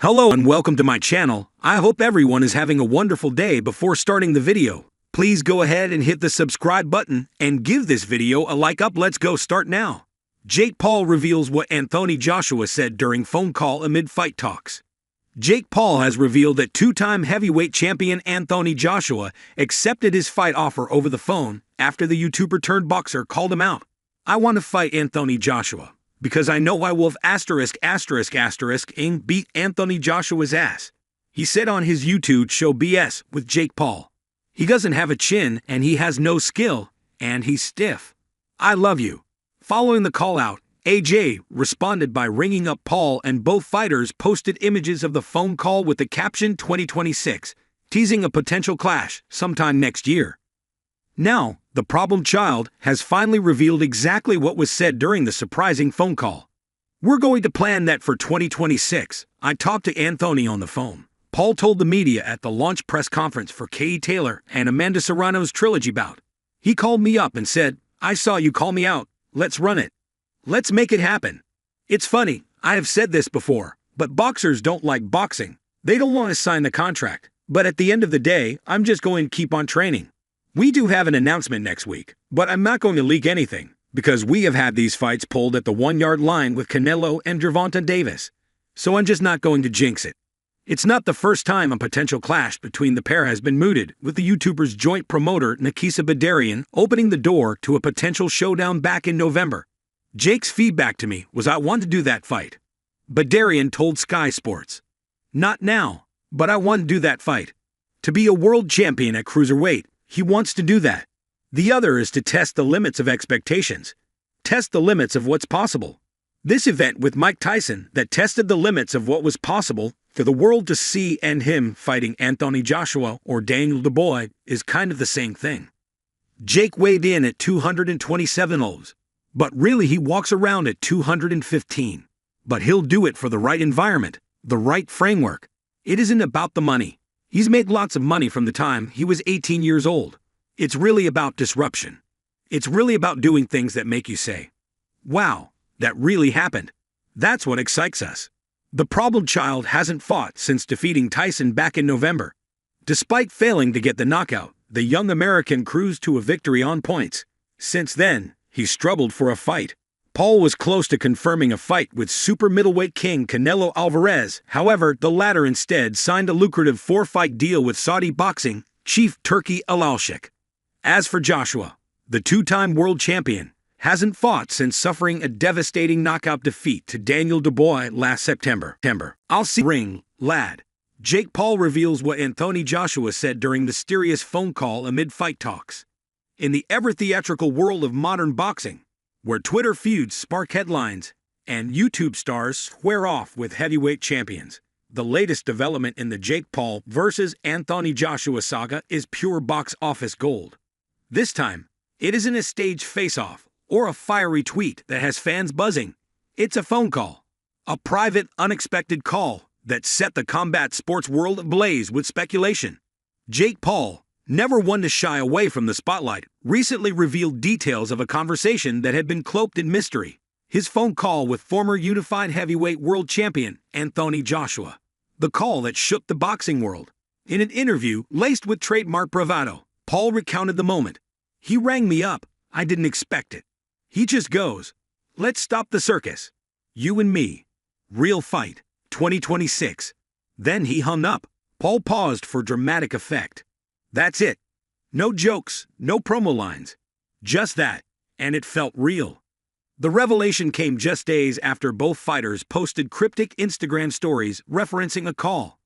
Hello and welcome to my channel. I hope everyone is having a wonderful day. Before starting the video, please go ahead and hit the subscribe button and give this video a like up. Let's go start now. Jake Paul reveals what Anthony Joshua said during phone call amid fight talks. Jake Paul has revealed that two-time heavyweight champion Anthony Joshua accepted his fight offer over the phone after the YouTuber turned boxer called him out. "I want to fight Anthony Joshua because I know I will beat Anthony Joshua's ass," he said on his YouTube show BS with Jake Paul. "He doesn't have a chin and he has no skill and he's stiff. I love you." Following the call out, AJ responded by ringing up Paul, and both fighters posted images of the phone call with the caption 2026, teasing a potential clash sometime next year. Now, the problem child has finally revealed exactly what was said during the surprising phone call. "We're going to plan that for 2026. I talked to Anthony on the phone," Paul told the media at the launch press conference for Katie Taylor and Amanda Serrano's trilogy bout. "He called me up and said, 'I saw you call me out. Let's run it. Let's make it happen.' It's funny, I have said this before, but boxers don't like boxing. They don't want to sign the contract. But at the end of the day, I'm just going to keep on training. We do have an announcement next week, but I'm not going to leak anything, because we have had these fights pulled at the 1-yard line with Canelo and Gervonta Davis. So I'm just not going to jinx it. It's not the first time a potential clash between the pair has been mooted, with the YouTuber's joint promoter Nakisa Badarian opening the door to a potential showdown back in November. "Jake's feedback to me was I want to do that fight," Badarian told Sky Sports. "Not now, but I want to do that fight. To be a world champion at cruiserweight, he wants to do that. The other is to test the limits of expectations. Test the limits of what's possible. This event with Mike Tyson that tested the limits of what was possible for the world to see, and him fighting Anthony Joshua or Daniel Dubois is kind of the same thing. Jake weighed in at 227 O's. But really he walks around at 215. But he'll do it for the right environment, the right framework. It isn't about the money. He's made lots of money from the time he was 18 years old. It's really about disruption. It's really about doing things that make you say, 'Wow, that really happened.' That's what excites us." The problem child hasn't fought since defeating Tyson back in November. Despite failing to get the knockout, the young American cruised to a victory on points. Since then, he struggled for a fight. Paul was close to confirming a fight with super middleweight king Canelo Alvarez. However, the latter instead signed a lucrative 4-fight deal with Saudi boxing chief Turki Al-Sheikh. As for Joshua, the two-time world champion hasn't fought since suffering a devastating knockout defeat to Daniel Dubois last September. "I'll see ring, lad." Jake Paul reveals what Anthony Joshua said during mysterious phone call amid fight talks. In the ever-theatrical world of modern boxing, where Twitter feuds spark headlines and YouTube stars square off with heavyweight champions, the latest development in the Jake Paul versus Anthony Joshua saga is pure box office gold. This time, it isn't a staged face-off or a fiery tweet that has fans buzzing. It's a phone call, a private, unexpected call that set the combat sports world ablaze with speculation. Jake Paul, never one to shy away from the spotlight, recently revealed details of a conversation that had been cloaked in mystery: his phone call with former unified heavyweight world champion Anthony Joshua. The call that shook the boxing world. In an interview laced with trademark bravado, Paul recounted the moment. "He rang me up. I didn't expect it. He just goes, 'Let's stop the circus. You and me. Real fight. 2026. Then he hung up." Paul paused for dramatic effect. "That's it. No jokes, no promo lines. Just that, and it felt real." The revelation came just days after both fighters posted cryptic Instagram stories referencing a call.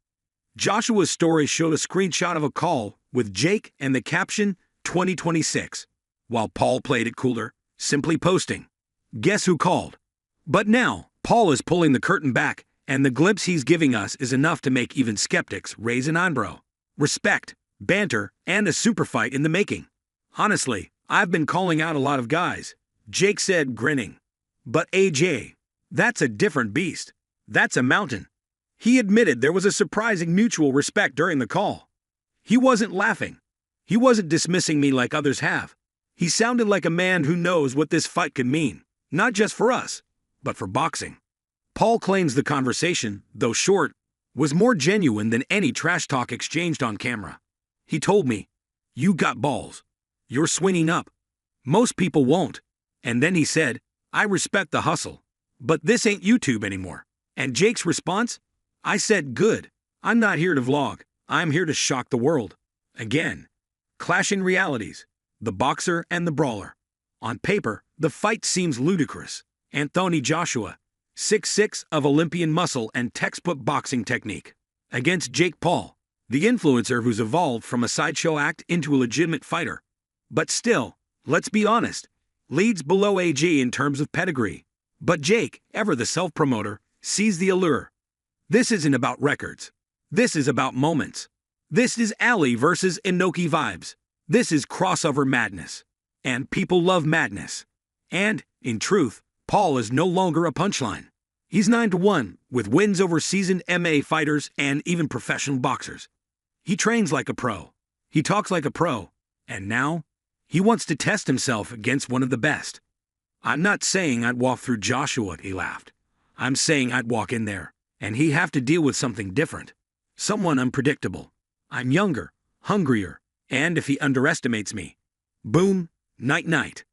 Joshua's story showed a screenshot of a call with Jake and the caption 2026, while Paul played it cooler, simply posting, "Guess who called?" But now, Paul is pulling the curtain back, and the glimpse he's giving us is enough to make even skeptics raise an eyebrow. Respect, banter, and a super fight in the making. "Honestly, I've been calling out a lot of guys," Jake said, grinning. "But AJ, that's a different beast. That's a mountain." He admitted there was a surprising mutual respect during the call. He wasn't laughing. He wasn't dismissing me like others have. He sounded like a man who knows what this fight could mean, not just for us, but for boxing. Paul claims the conversation, though short, was more genuine than any trash talk exchanged on camera. He told me, "You got balls. You're swinging up. Most people won't." And then he said, "I respect the hustle, but this ain't YouTube anymore." And Jake's response? I said, "Good. I'm not here to vlog. I'm here to shock the world." Again, clashing realities, the boxer and the brawler. On paper, the fight seems ludicrous. Anthony Joshua, 6'6" of Olympian muscle and textbook boxing technique, against Jake Paul, the influencer who's evolved from a sideshow act into a legitimate fighter. But still, let's be honest, leads below AG in terms of pedigree. But Jake, ever the self-promoter, sees the allure. This isn't about records. This is about moments. This is Ali versus Inoki vibes. This is crossover madness. And people love madness. And, in truth, Paul is no longer a punchline. He's 9-1, with wins over seasoned MMA fighters and even professional boxers. He trains like a pro. He talks like a pro. And now, he wants to test himself against one of the best. "I'm not saying I'd walk through Joshua," he laughed. "I'm saying I'd walk in there, and he'd have to deal with something different. Someone unpredictable. I'm younger, hungrier, and if he underestimates me, boom, night-night."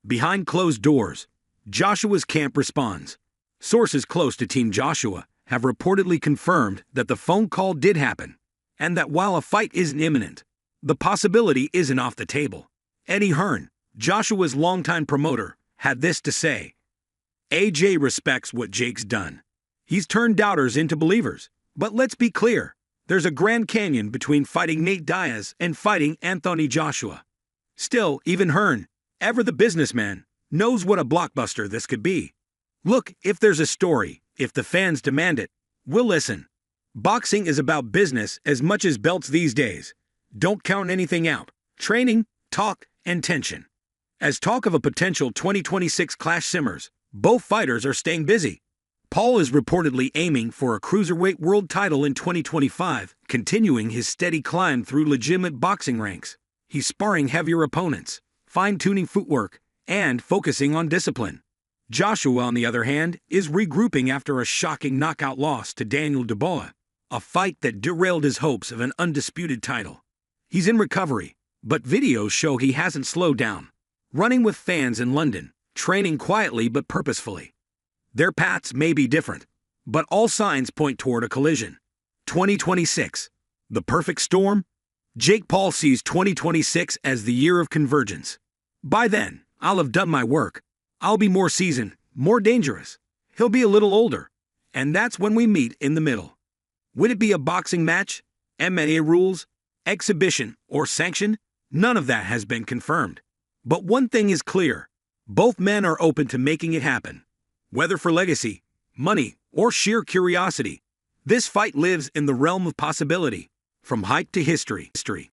Behind closed doors, Joshua's camp responds. Sources close to Team Joshua have reportedly confirmed that the phone call did happen, and that while a fight isn't imminent, the possibility isn't off the table. Eddie Hearn, Joshua's longtime promoter, had this to say. AJ respects what Jake's done. He's turned doubters into believers. But let's be clear, there's a Grand Canyon between fighting Nate Diaz and fighting Anthony Joshua. Still, even Hearn, ever the businessman, knows what a blockbuster this could be. Look, if there's a story, if the fans demand it, we'll listen. Boxing is about business as much as belts these days. Don't count anything out. Training, talk, and tension. As talk of a potential 2026 clash simmers, both fighters are staying busy. Paul is reportedly aiming for a cruiserweight world title in 2025, continuing his steady climb through legitimate boxing ranks. He's sparring heavier opponents, fine-tuning footwork, and focusing on discipline. Joshua, on the other hand, is regrouping after a shocking knockout loss to Daniel Dubois, a fight that derailed his hopes of an undisputed title. He's in recovery, but videos show he hasn't slowed down, running with fans in London, training quietly but purposefully. Their paths may be different, but all signs point toward a collision. 2026. The perfect storm? Jake Paul sees 2026 as the year of convergence. By then, I'll have done my work. I'll be more seasoned, more dangerous. He'll be a little older, and that's when we meet in the middle. Would it be a boxing match, MMA rules, exhibition, or sanction? None of that has been confirmed. But one thing is clear. Both men are open to making it happen. Whether for legacy, money, or sheer curiosity, this fight lives in the realm of possibility, from hype to history.